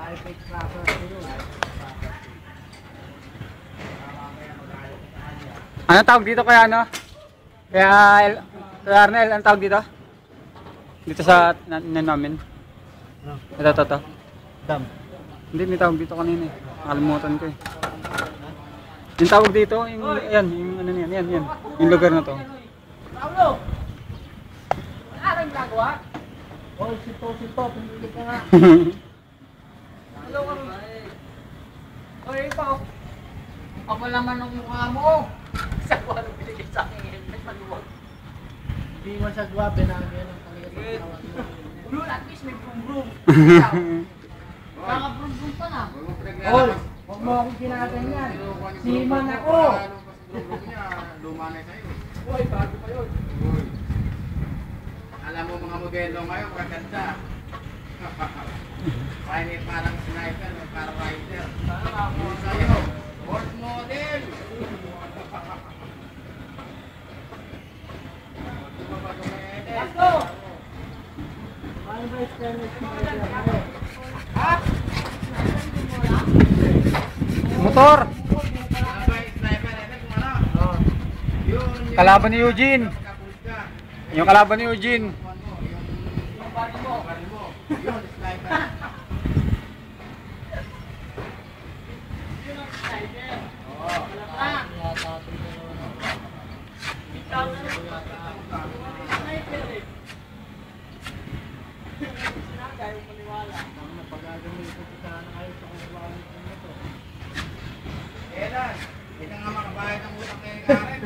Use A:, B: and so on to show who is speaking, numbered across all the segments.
A: Ano tawag dito kaya ano? Kaya Arnel, ano tawag dito? Dito sa namin. Ito.
B: Dam.
A: Hindi, may tawag dito kanina eh. Nakalimutan ko eh. Yung tawag dito, yung ano yan. Yung lugar na to.
C: Paulo! Ano gagawa? Oh, sito, pumili ka nga. Hello, oy, ikaw. Ako naman ang mukha mo. Sa ko ano binigay sa akin, helmet maluwag. Hindi mo siya gwabe na yan ang kaligat ng katawan mo. Ulo, at least may brum-brum. Baka brum-brum pa na. Oy, huwag mo akong ginaganyan. Siman ako.
B: Lumanay sa'yo.
C: Oy, bago pa yun.
B: Alam mo mga modelo ngayon, maganda. Parang sniper, parang rider. Yung sa'yo, world model.
C: Let's go! Ano ba yung stainless steel? Ha?
A: Motor!
B: Sniper, ano?
A: Kalaban ni Eugene. Yung kalaban ni Eugene.
B: Yung bari mo. Yun, sniper.
C: Yun ang sniper.
B: Oo. Elan, hindi nga makabayad ng utang kay Karen.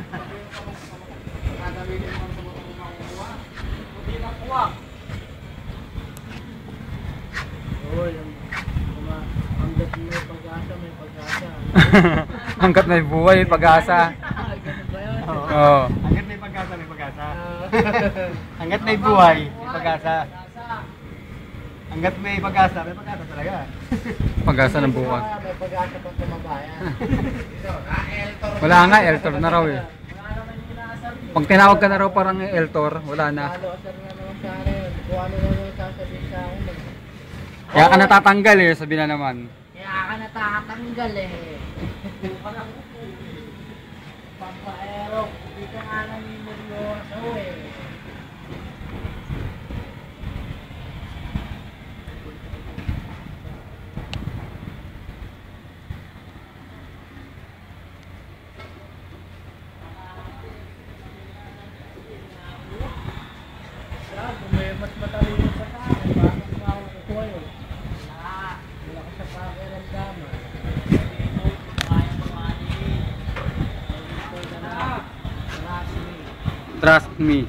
B: Gagamitin mo sa motor mo makukuha.
C: Hindi na kuha. Uy, hanggat may pag-asa, may pag-asa.
A: Hanggat may buhay, pag-asa.
C: Ganun ba yun?
A: Oo.
B: Hanggat may pag-asa, may pag-asa. Hanggat may buhay, may pag-asa. Hanggat may pag-asa, may pag-asa talaga.
A: Pag-asa ng buhay.
C: May pag-asa pang tumabayan.
A: Wala nga, Eltor na raw eh. Pag tinawag ka na raw parang Eltor, wala na.
C: Halo, asar na naman sa akin. Kung ano naman sasabihin sa akin.
A: Kaya ka natatanggal eh, sabi na naman.
C: Kaya ka natatanggal eh. Pampaero, hindi ka nga naniniloso eh. Mas matalino pa sa akin, bakit makakuha yun? Wala ka sa pakiramdaman.
A: Trust me.